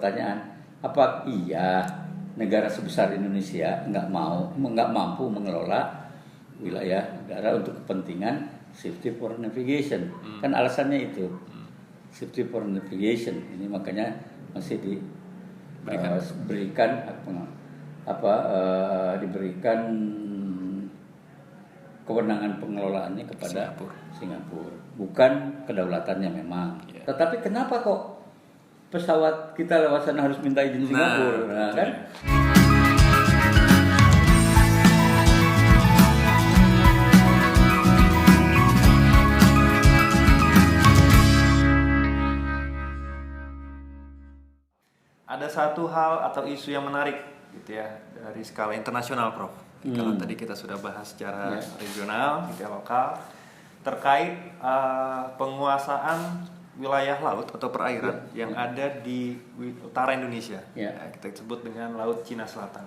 pertanyaan, apa iya negara sebesar Indonesia nggak mampu mengelola wilayah negara untuk kepentingan safety for navigation? Kan alasannya itu safety for navigation. Ini makanya masih diberikan kewenangan pengelolaannya kepada Singapura. Bukan kedaulatannya memang. Tetapi kenapa kok pesawat kita lewat sana harus minta izin Singapura? Nah, kan? Ada satu hal atau isu yang menarik gitu ya dari skala internasional, Prof. Kalau tadi kita sudah bahas secara regional, gitu ya, lokal, terkait penguasaan wilayah laut atau perairan yang ada di utara Indonesia. Kita sebut dengan Laut Cina Selatan.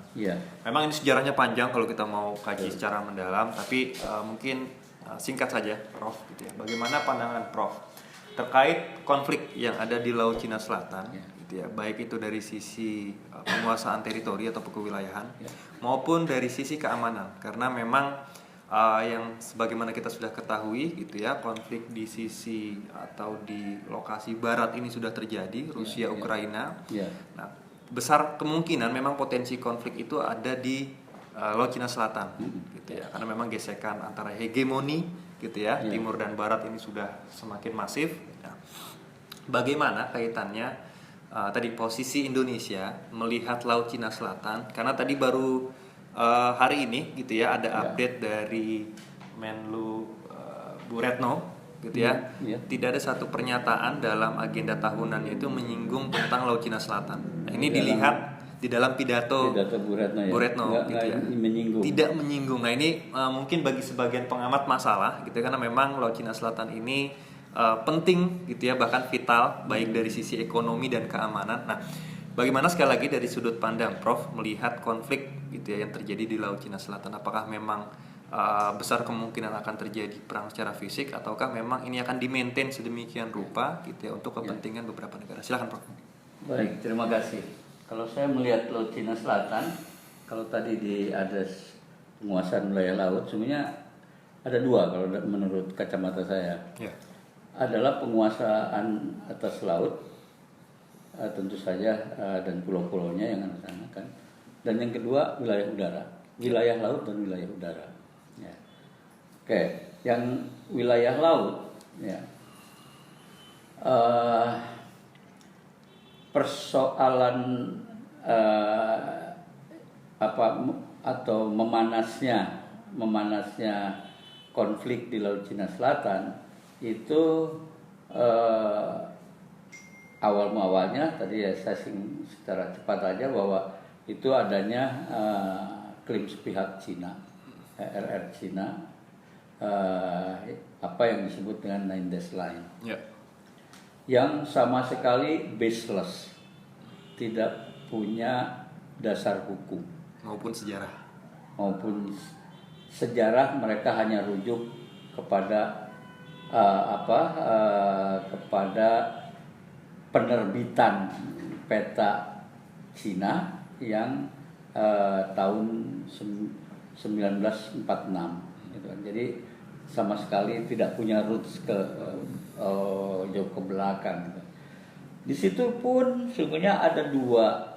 Memang ini sejarahnya panjang kalau kita mau kaji secara mendalam, tapi mungkin singkat saja, Prof. Gitu ya. Bagaimana pandangan Prof terkait konflik yang ada di Laut Cina Selatan? Gitu ya, baik itu dari sisi penguasaan teritori atau kewilayahan maupun dari sisi keamanan, karena memang yang sebagaimana kita sudah ketahui gitu ya, konflik di sisi atau di lokasi barat ini sudah terjadi, Rusia Ukraina. Nah, besar kemungkinan memang potensi konflik itu ada di Laut Cina Selatan gitu ya, karena memang gesekan antara hegemoni gitu ya, timur dan barat ini sudah semakin masif. Nah, bagaimana kaitannya tadi posisi Indonesia melihat Laut Cina Selatan, karena tadi baru hari ini gitu ya ada update dari Menlu Bu Retno gitu ya. Tidak ada satu pernyataan dalam agenda tahunannya itu menyinggung tentang Laut Cina Selatan. Nah, ini dilihat di dalam pidato Bu Retno gitu ya. Tidak menyinggung. Nah, ini mungkin bagi sebagian pengamat masalah gitu ya, karena memang Laut Cina Selatan ini penting gitu ya, bahkan vital baik dari sisi ekonomi dan keamanan. Nah, bagaimana sekali lagi dari sudut pandang Prof melihat konflik gitu ya yang terjadi di Laut Cina Selatan? Apakah memang besar kemungkinan akan terjadi perang secara fisik, ataukah memang ini akan di-maintain sedemikian rupa gitu ya untuk kepentingan beberapa negara? Silakan, Prof. Baik, terima kasih. Kalau saya melihat Laut Cina Selatan, kalau tadi ada penguasaan wilayah laut, sebenarnya ada dua kalau menurut kacamata saya. Adalah penguasaan atas laut, tentu saja, dan pulau-pulaunya yang ada sana kan. Dan yang kedua wilayah udara, wilayah laut dan wilayah udara. Oke, yang wilayah laut, persoalan atau memanasnya konflik di Laut Cina Selatan itu awalnya tadi ya saya secara cepat aja bahwa itu adanya klaim sepihak Cina, RR Cina, apa yang disebut dengan Nine Dash Line, yang sama sekali baseless, tidak punya dasar hukum maupun sejarah. Mereka hanya rujuk kepada kepada penerbitan peta Cina yang tahun 1946 gitu kan. Jadi sama sekali tidak punya roots jauh ke belakang gitu. Di situ pun sebenarnya ada dua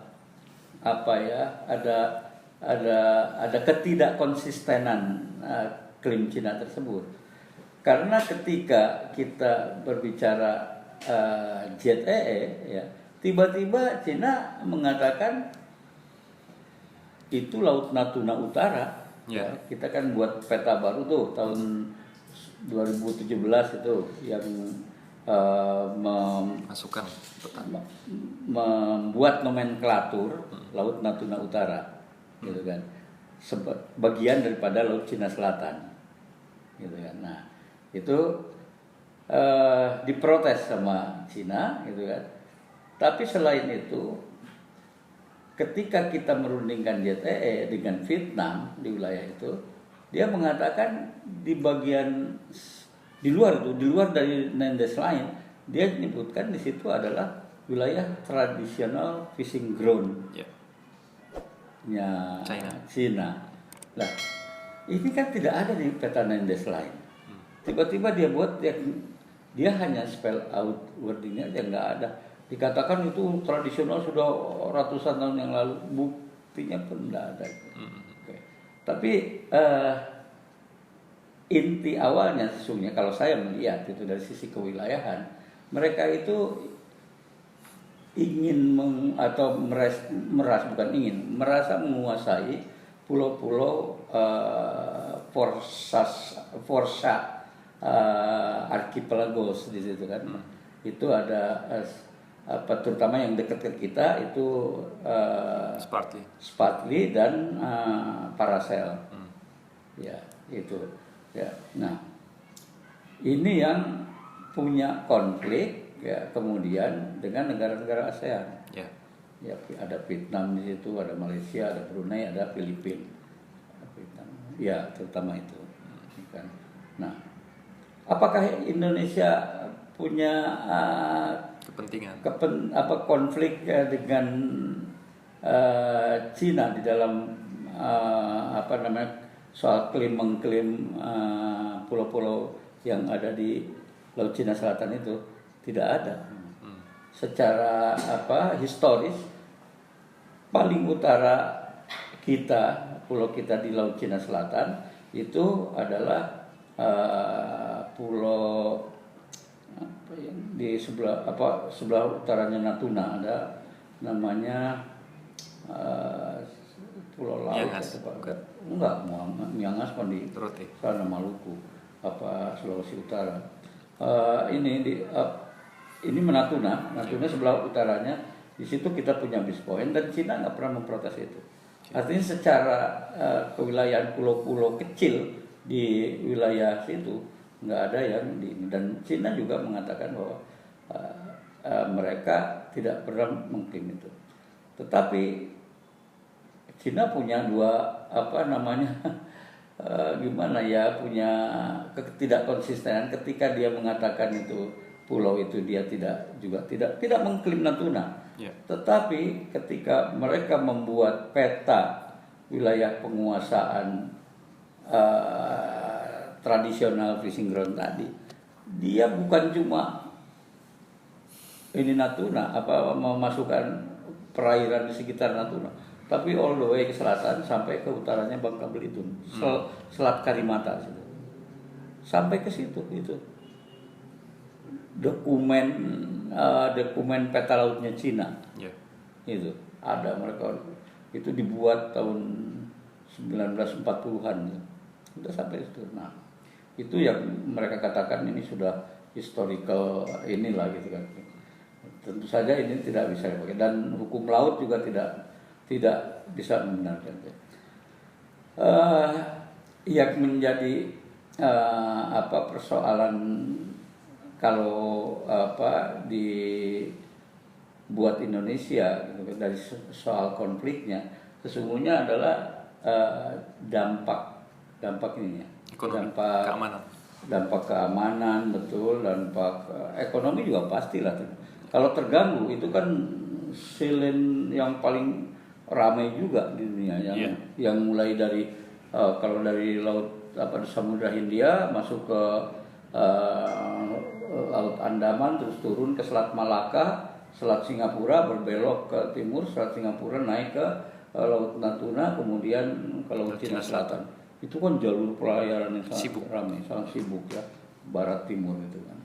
ada ketidakkonsistenan klaim Cina tersebut. Karena ketika kita berbicara ZEE, tiba-tiba Cina mengatakan itu Laut Natuna Utara. Kita kan buat peta baru tuh tahun 2017 itu yang membuat nomenklatur Laut Natuna Utara, gitu kan, bagian daripada Laut Cina Selatan, gitu kan. Nah, itu diprotes sama Cina, gitu kan. Tapi selain itu, ketika kita merundingkan ZEE dengan Vietnam di wilayah itu, dia mengatakan di luar dari Nine Dash Line, dia menyebutkan di situ adalah wilayah tradisional fishing ground nya Cina. Nah, ini kan tidak ada di peta Nandes lain. Tiba-tiba dia buat dia hanya spell out wordingnya aja, nggak ada. Dikatakan itu tradisional sudah ratusan tahun yang lalu, buktinya pun nggak ada. Okay. Tapi inti awalnya sesungguhnya kalau saya melihat itu dari sisi kewilayahan, mereka itu ingin merasa menguasai pulau-pulau Forza Archipelagos di situ kan. Itu ada terutama yang dekat ke kita itu Spratly dan Paracel. Ya, itu. Ya. Nah, ini yang punya konflik ya kemudian dengan negara-negara ASEAN. Ya, ada Vietnam di situ, ada Malaysia, ada Brunei, ada Filipina. Ya, terutama itu. Kan. Nah, apakah Indonesia punya kepentingan konflik dengan Cina di dalam soal mengklaim pulau-pulau yang ada di Laut Cina Selatan itu? Tidak ada. Secara historis paling utara kita, pulau kita di Laut Cina Selatan itu adalah pulau yang di sebelah utaranya Natuna, ada namanya Pulau Laut Miangas kan di sana Maluku Sulawesi Utara. Ini Natuna sebelah utaranya, di situ kita punya base point dan Cina nggak pernah memprotes itu. Artinya secara kewilayahan pulau-pulau kecil di wilayah situ nggak ada yang dan Cina juga mengatakan bahwa mereka tidak pernah mengklaim itu. Tetapi Cina punya dua punya ketidak konsistenan ketika dia mengatakan itu pulau itu dia tidak mengklaim Natuna. Tetapi ketika mereka membuat peta wilayah penguasaan tradisional fishing ground tadi, dia bukan cuma ini Natuna memasukkan perairan di sekitar Natuna, tapi all the way ke selatan sampai ke utaranya Bangka Belitung, Selat Karimata situ. Sampai ke situ itu. Dokumen peta lautnya Cina. Itu ada, mereka itu dibuat tahun 1940-an sudah sampai itu. Nah, itu yang mereka katakan ini sudah historical inilah gitu kan. Tentu saja ini tidak bisa dipakai dan hukum laut juga tidak bisa membenarkan. Yang menjadi persoalan kalau dibuat Indonesia gitu, dari soal konfliknya sesungguhnya adalah dampak ini ya, dampak keamanan betul, dampak ekonomi juga pastilah. Kalau terganggu itu kan silin yang paling ramai juga di dunia yang mulai dari kalau dari laut Samudra Hindia masuk ke Laut Andaman, terus turun ke Selat Malaka, Selat Singapura, berbelok ke timur, Selat Singapura naik ke Laut Natuna, kemudian ke Laut Cina Selatan. Itu kan jalur pelayaran yang sangat ramai, sangat sibuk ya, barat timur itu kan.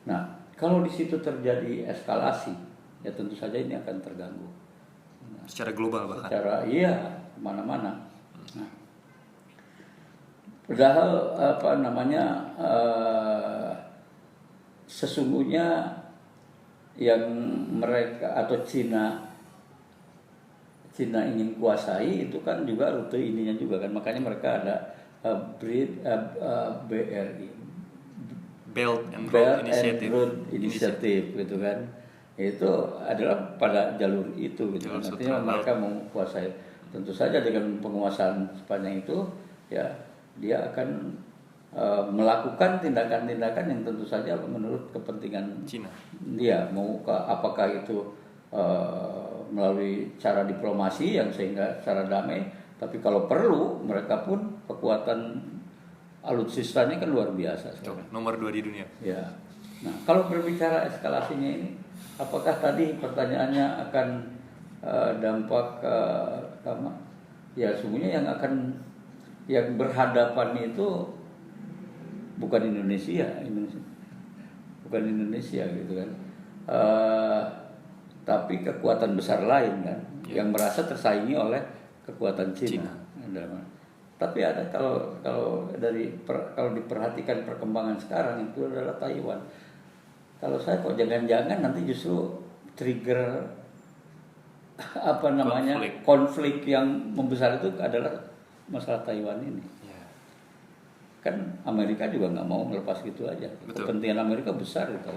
Nah, kalau di situ terjadi eskalasi, ya tentu saja ini akan terganggu. Nah, secara global bahkan. Mana-mana. Nah, padahal sesungguhnya yang mereka atau Cina ingin kuasai itu kan juga rute ininya juga kan, makanya mereka ada BRI, Belt and Road Initiative gitu kan. Itu adalah pada jalur itu gitu kan. Artinya mereka mau kuasai. Tentu saja dengan penguasaan sepanjang itu ya dia akan melakukan tindakan-tindakan yang tentu saja menurut kepentingan Cina. Dia mau apakah itu melalui cara diplomasi yang sehingga cara damai, tapi kalau perlu mereka pun kekuatan alutsistanya kan luar biasa sekarang. Nomor 2 di dunia. Ya. Nah, kalau berbicara eskalasinya ini, apakah tadi pertanyaannya akan dampak ya sungguhnya yang berhadapan itu bukan Indonesia gitu kan, tapi kekuatan besar lain kan, yang merasa tersaingi oleh kekuatan Cina. Tapi ada kalau diperhatikan perkembangan sekarang itu adalah Taiwan. Kalau saya kok jangan-jangan nanti justru trigger konflik yang membesar itu adalah masalah Taiwan ini. Kan Amerika juga nggak mau melepas gitu aja. Betul. Kepentingan Amerika besar itu.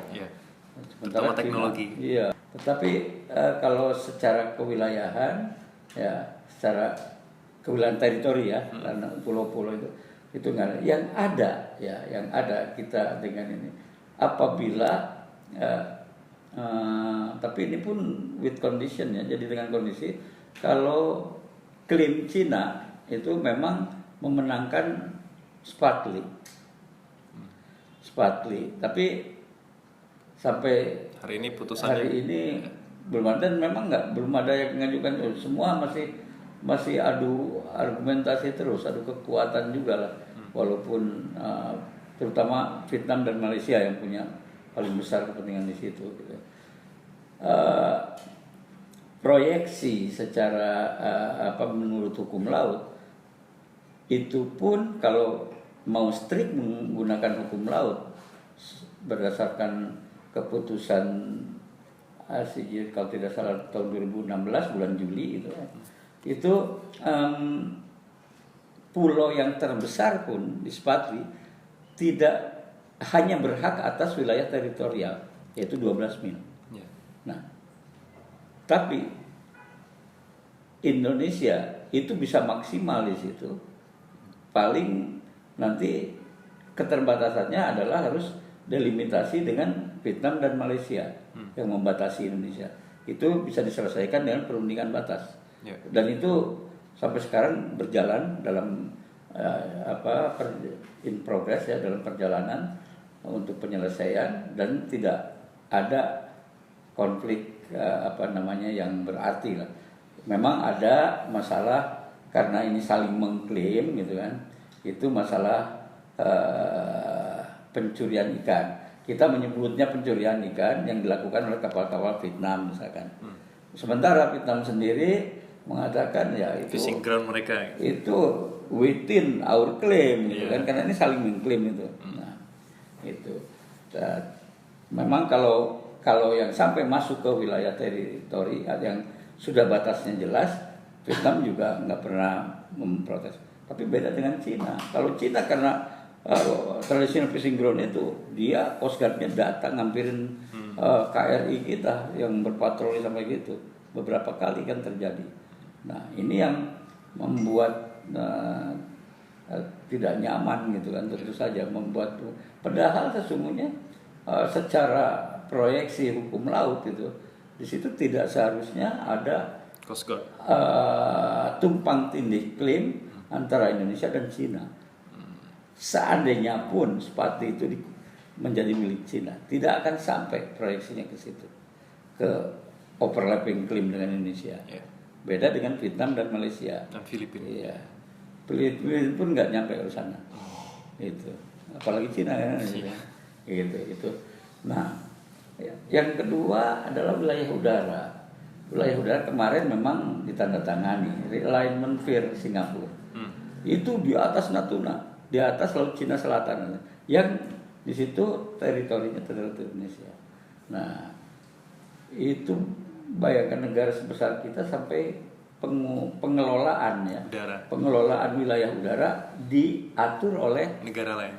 Sementara teknologi. Iya. Tetapi kalau secara kewilayahan, ya secara kewilayahan teritori ya, karena pulau-pulau itu nggak ada. Yang ada kita dengan ini. Apabila tapi ini pun with condition ya. Jadi dengan kondisi kalau klaim Cina itu memang memenangkan Spratly, tapi sampai hari ini putusannya belum ada, dan memang belum ada yang mengajukan. Semua masih adu argumentasi terus, adu kekuatan juga lah, walaupun terutama Vietnam dan Malaysia yang punya paling besar kepentingan di situ gitu. Proyeksi secara menurut hukum laut itu pun kalau mau strict menggunakan hukum laut berdasarkan keputusan ICJ kalau tidak salah tahun 2016 bulan Juli itu pulau yang terbesar pun di Spratly tidak hanya berhak atas wilayah teritorial yaitu 12 mil. Nah, tapi Indonesia itu bisa maksimal di situ. Paling nanti keterbatasannya adalah harus delimitasi dengan Vietnam dan Malaysia yang membatasi Indonesia. Itu bisa diselesaikan dengan perundingan batas. Dan itu sampai sekarang berjalan dalam in progress ya, dalam perjalanan untuk penyelesaian, dan tidak ada konflik yang berarti lah. Memang ada masalah karena ini saling mengklaim gitu kan. Itu masalah pencurian ikan. Kita menyebutnya pencurian ikan yang dilakukan oleh kapal-kapal Vietnam misalkan. Sementara Vietnam sendiri mengatakan ya itu fishing ground mereka. Itu within our claim gitu kan, karena ini saling mengklaim itu. Nah, itu. Memang kalau yang sampai masuk ke wilayah teritori yang sudah batasnya jelas, Vietnam juga nggak pernah memprotes. Tapi beda dengan Cina. Kalau Cina karena traditional fishing ground itu, dia Coast Guard-nya datang ngampirin KRI kita yang berpatroli sampai gitu. Beberapa kali kan terjadi. Nah, ini yang membuat tidak nyaman gitu kan, tentu saja membuat. Padahal sesungguhnya secara proyeksi hukum laut itu di situ tidak seharusnya ada Coast Guard tumpang tindih klaim antara Indonesia dan Cina. Seandainya pun Spratly itu menjadi milik Cina, tidak akan sampai proyeksinya ke situ, ke overlapping klaim dengan Indonesia. Beda dengan Vietnam dan Malaysia dan Filipina. Iya. Filipina pun nggak nyampe ke sana. Itu. Apalagi Cina kan. Gitu. Nah, yang kedua adalah wilayah udara. Wilayah udara kemarin memang ditandatangani Realignment Fair Singapura. Itu di atas Natuna, di atas Laut Cina Selatan, yang di situ teritorinya teritori Indonesia. Nah, itu bayangkan negara sebesar kita sampai pengelolaan ya, pengelolaan wilayah udara diatur oleh negara lain,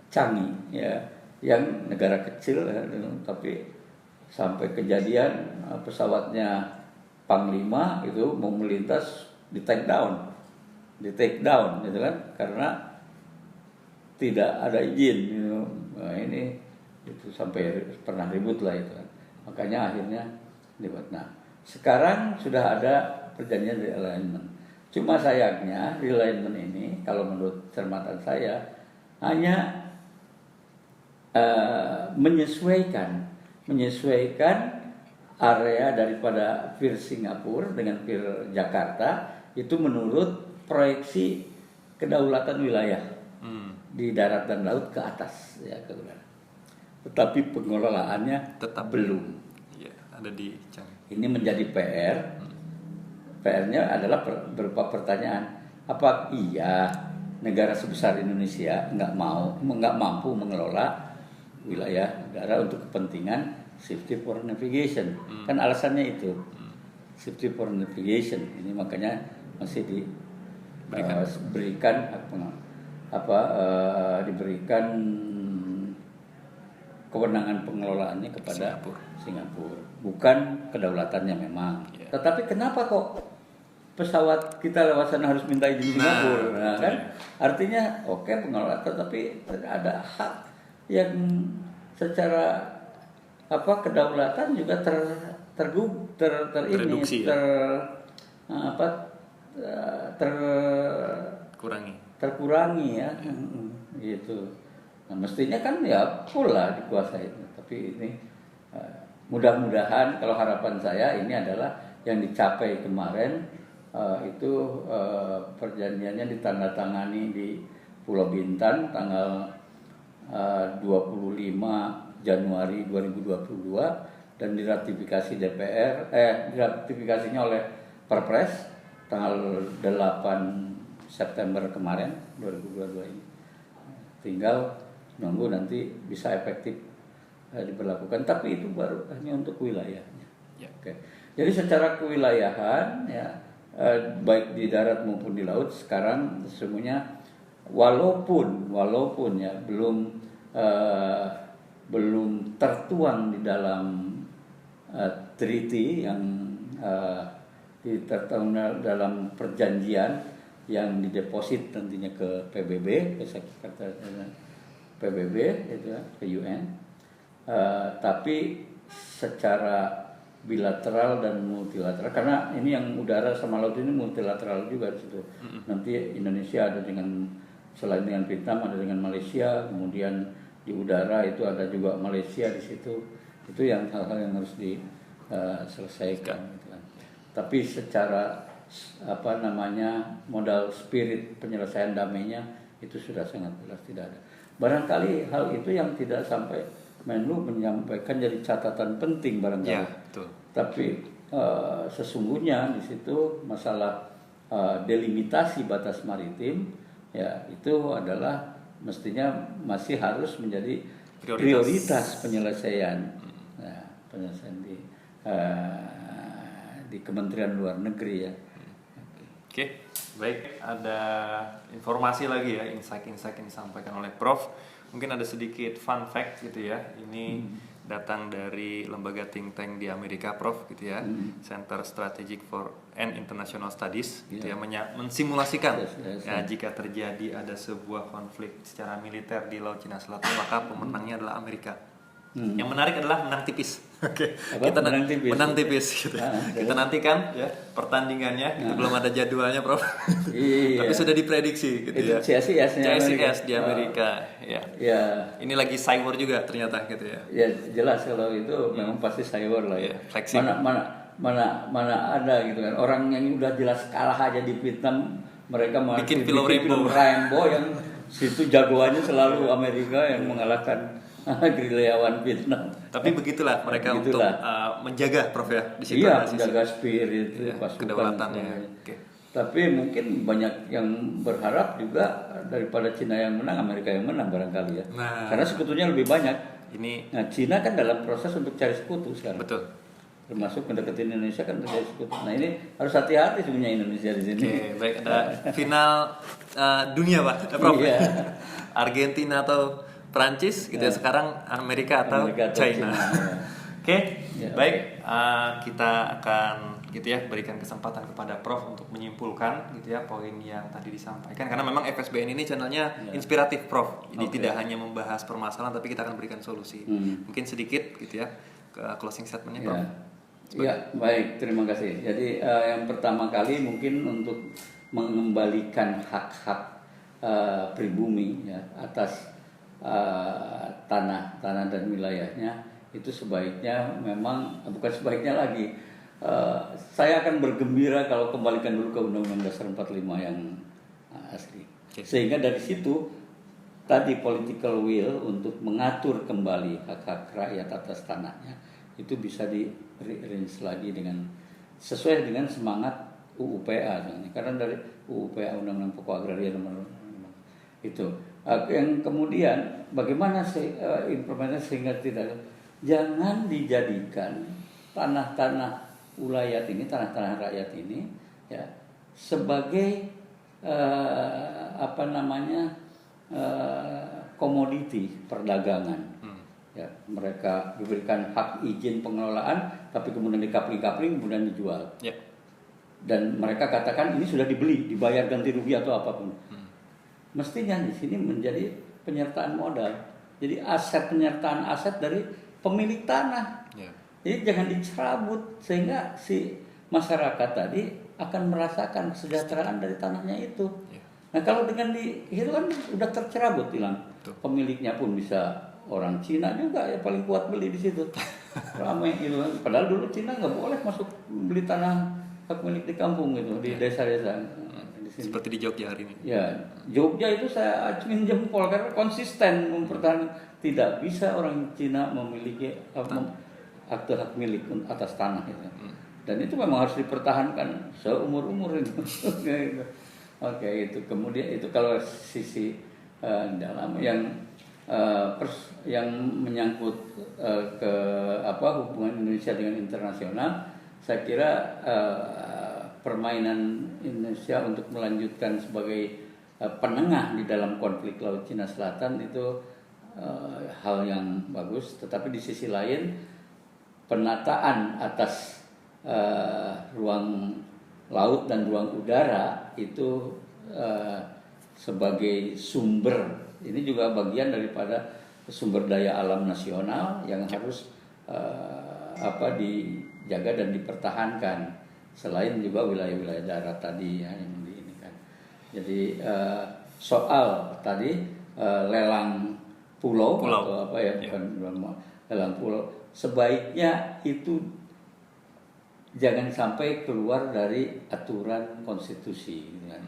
canggih ya, yang negara kecil ya, tapi sampai kejadian pesawatnya Panglima itu mau melintas di take down gitu kan, karena tidak ada izin. Nah, ini itu sampai pernah ribut lah itu. Makanya akhirnya dibuat. Nah, sekarang sudah ada perjanjian realignment. Cuma sayangnya realignment ini kalau menurut cermatan saya hanya menyesuaikan area daripada PIR Singapura dengan PIR Jakarta itu menurut proyeksi kedaulatan wilayah di darat dan laut ke atas ya ke udara. Tetapi pengelolaannya tetap belum. Ya, ada di Ini menjadi PR. PR-nya adalah berupa pertanyaan, apa iya negara sebesar Indonesia nggak mampu mengelola wilayah udara untuk kepentingan safety for navigation? Kan alasannya itu safety for navigation. Ini makanya masih diberikan kewenangan pengelolaannya kepada Singapura. Bukan kedaulatannya memang. Tetapi kenapa kok pesawat kita lewat sana harus minta izin Singapura? Nah, kan artinya oke, pengelolaan, tapi ada hak yang secara kedaulatan juga terkurangi ya, gitu. Nah, mestinya kan ya pula dikuasai. Tapi ini mudah-mudahan, kalau harapan saya ini adalah yang dicapai kemarin itu perjanjiannya ditandatangani di Pulau Bintan tanggal 25 Januari 2022 dan diratifikasi diratifikasinya oleh Perpres tanggal 8 September kemarin 2022 ini. Tinggal nunggu nanti bisa efektif diberlakukan, tapi itu baru hanya untuk wilayahnya. Oke. Jadi secara kewilayahan ya, baik di darat maupun di laut sekarang sesungguhnya walaupun ya belum tertuang di dalam treaty yang tertuang dalam perjanjian yang dideposit nantinya ke PBB, ke Sekretariat PBB itu ke UN, tapi secara bilateral dan multilateral, karena ini yang udara sama laut ini multilateral juga di situ. Nanti Indonesia ada dengan, selain dengan Vietnam ada dengan Malaysia, kemudian di udara itu ada juga Malaysia di situ. Itu yang hal-hal yang harus diselesaikan gitu kan. Tapi secara modal spirit penyelesaian damainya itu sudah sangat jelas tidak ada. Barangkali hal itu yang tidak sampai Menlu menyampaikan jadi catatan penting barangkali. Ya, betul. Tapi sesungguhnya di situ masalah delimitasi batas maritim ya itu adalah mestinya masih harus menjadi prioritas penyelesaian. Nah, penyelesaian di Kementerian Luar Negeri ya. Oke, baik. Ada informasi lagi ya, insight-insight yang disampaikan oleh Prof. Mungkin ada sedikit fun fact gitu ya. Ini datang dari lembaga think tank di Amerika, Prof, gitu ya. Center Strategic for and International Studies, gitu ya, mensimulasikan ya, jika terjadi ada sebuah konflik secara militer di Laut Cina Selatan, maka pemenangnya adalah Amerika. Yang menarik adalah menang tipis. Oke. Kita menang tipis gitu. Kita nantikan ya pertandingannya. Itu belum ada jadwalnya, Prof. Iya. Tapi sudah diprediksi gitu ya. CSIS di Amerika ya. Ya. Ini lagi cyber juga ternyata gitu ya. Ya jelas kalau itu memang pasti cyber lah ya. Mana ada gitu kan. Orang yang udah jelas kalah aja di Vietnam, mereka bikin film Rainbow yang situ jagoannya selalu Amerika yang mengalahkan gerilyawan Vietnam. Tapi begitulah mereka untuk menjaga, Prof ya, di situ. Iya, menjaga spirit ya, pasukan kedaulatannya. Tapi mungkin banyak yang berharap juga daripada Cina yang menang, Amerika yang menang barangkali ya. Karena sekutunya lebih banyak. Nah, Cina kan dalam proses untuk cari sekutu sekarang. Betul. Termasuk mendekati Indonesia kan terjadi sekutu. Nah, ini harus hati-hati sebenarnya Indonesia di sini. Oke, baik, ada final dunia, Pak. Prof. Iya. Argentina atau Prancis gitu ya, sekarang Amerika atau China. Oke, baik, kita akan gitu ya, berikan kesempatan kepada Prof untuk menyimpulkan gitu ya poin yang tadi disampaikan, karena memang FSBN ini channelnya inspiratif Prof, jadi tidak hanya membahas permasalahan tapi kita akan berikan solusi. Mungkin sedikit gitu ya ke closing statementnya Prof. Ya, baik, terima kasih. Jadi yang pertama kali mungkin untuk mengembalikan hak-hak pribumi ya atas tanah dan wilayahnya, itu sebaiknya memang bukan sebaiknya lagi. Saya akan bergembira kalau kembalikan dulu ke Undang-Undang Dasar 45 yang asli. Sehingga dari situ tadi political will untuk mengatur kembali hak-hak rakyat atas tanahnya itu bisa di-arrange lagi dengan sesuai dengan semangat UUPA. Karena dari UUPA Undang-Undang Pokok Agraria nomor itu. Yang kemudian bagaimana implementasi sehingga jangan dijadikan tanah-tanah ulayat ini, tanah-tanah rakyat ini ya sebagai komoditi perdagangan. Ya, mereka diberikan hak izin pengelolaan tapi kemudian dikapling-kapling kemudian dijual. Dan mereka katakan ini sudah dibeli, dibayar ganti rugi atau apapun. Mestinya di sini menjadi penyertaan modal. Jadi penyertaan aset dari pemilik tanah. Jadi jangan dicerabut sehingga si masyarakat tadi akan merasakan kesejahteraan dari tanahnya itu. Nah kalau dengan itu kan udah tercerabut hilang. Pemiliknya pun bisa orang Cina juga ya paling kuat beli di situ. Ramai gitu kan. Padahal dulu Cina nggak boleh masuk beli tanah hak milik di kampung gitu, di desa-desa. Seperti di Jogja hari ini. Ya, Jogja itu saya acungin jempol karena konsisten mempertahankan. Tidak bisa orang Cina memiliki akte hak milik atas tanah itu. Dan itu memang harus dipertahankan seumur-umur itu. Oke, itu kemudian itu kalau sisi dalam yang menyangkut ke hubungan Indonesia dengan internasional, saya kira permainan Indonesia untuk melanjutkan sebagai penengah di dalam konflik Laut Cina Selatan itu hal yang bagus. Tetapi di sisi lain penataan atas ruang laut dan ruang udara itu sebagai sumber, ini juga bagian daripada sumber daya alam nasional yang harus dijaga dan dipertahankan. Selain juga wilayah-wilayah darat tadi ya yang ini kan. Jadi soal tadi lelang pulau atau apa ya, bukan lelang pulau, sebaiknya itu jangan sampai keluar dari aturan konstitusi gitu kan.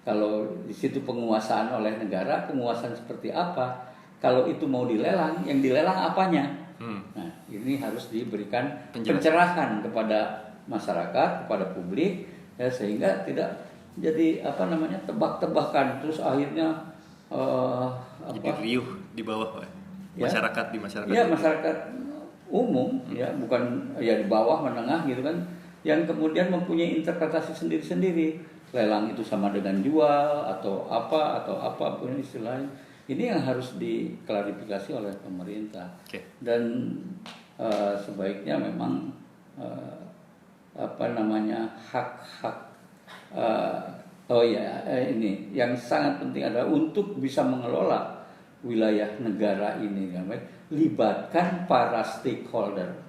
Kalau di situ penguasaan oleh negara, penguasaan seperti apa? Kalau itu mau dilelang, yang dilelang apanya? Nah, ini harus diberikan pencerahan kepada masyarakat, kepada publik ya, sehingga tidak jadi tebak-tebakan terus akhirnya jadi riuh di bawah masyarakat ya? Di masyarakat. Ya, masyarakat umum ya, bukan ya di bawah menengah gitu kan, yang kemudian mempunyai interpretasi sendiri-sendiri. Lelang itu sama dengan jual atau apapun istilahnya. Ini yang harus diklarifikasi oleh pemerintah. Dan sebaiknya memang hak-hak ini yang sangat penting adalah untuk bisa mengelola wilayah negara ini, libatkan para stakeholder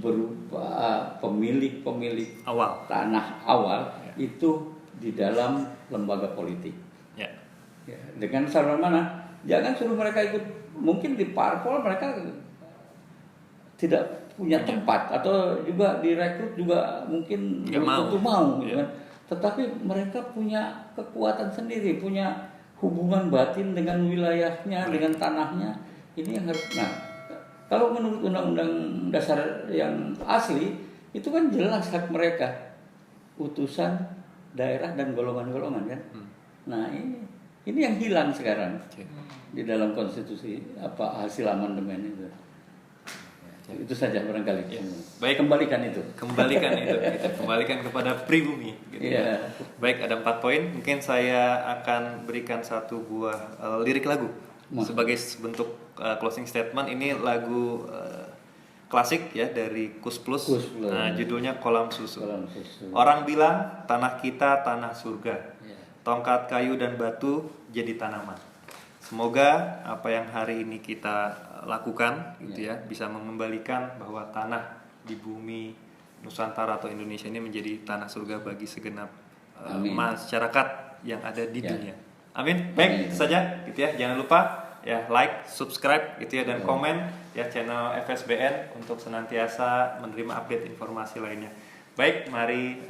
berupa pemilik awal tanah awal itu di dalam lembaga politik. Ya, dengan saran mana? Jangan suruh mereka ikut. Mungkin di parpol mereka tidak punya tempat atau juga direkrut juga mungkin belum mau gitu kan. Tetapi mereka punya kekuatan sendiri, punya hubungan batin dengan wilayahnya, dengan tanahnya. Ini yang harus. Nah, kalau menurut Undang-Undang Dasar yang asli itu kan jelas hak mereka, utusan daerah dan golongan-golongan kan. Nah, ini yang hilang sekarang di dalam konstitusi hasil amandemen itu. Itu saja barangkali. Baik, kembalikan itu. Kembalikan kepada pribumi. Gitu. Baik, ada 4 poin. Mungkin saya akan berikan satu buah lirik lagu sebagai bentuk closing statement. Ini lagu klasik ya dari Kus Plus. Nah, judulnya Kolam Susu. Kolam Susu. Orang bilang tanah kita tanah surga. Tongkat kayu dan batu jadi tanaman. Semoga apa yang hari ini kita lakukan gitu ya bisa mengembalikan bahwa tanah di bumi Nusantara atau Indonesia ini menjadi tanah surga bagi segenap masyarakat yang ada di dunia. Amin. Baik, itu saja gitu ya. Jangan lupa ya like, subscribe gitu ya dan komen ya channel FSBN untuk senantiasa menerima update informasi lainnya. Baik, mari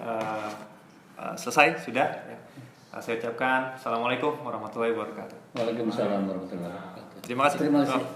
selesai sudah ya. Saya ucapkan Assalamualaikum warahmatullahi wabarakatuh. Waalaikumsalam warahmatullahi wabarakatuh. Terima kasih. Terima kasih.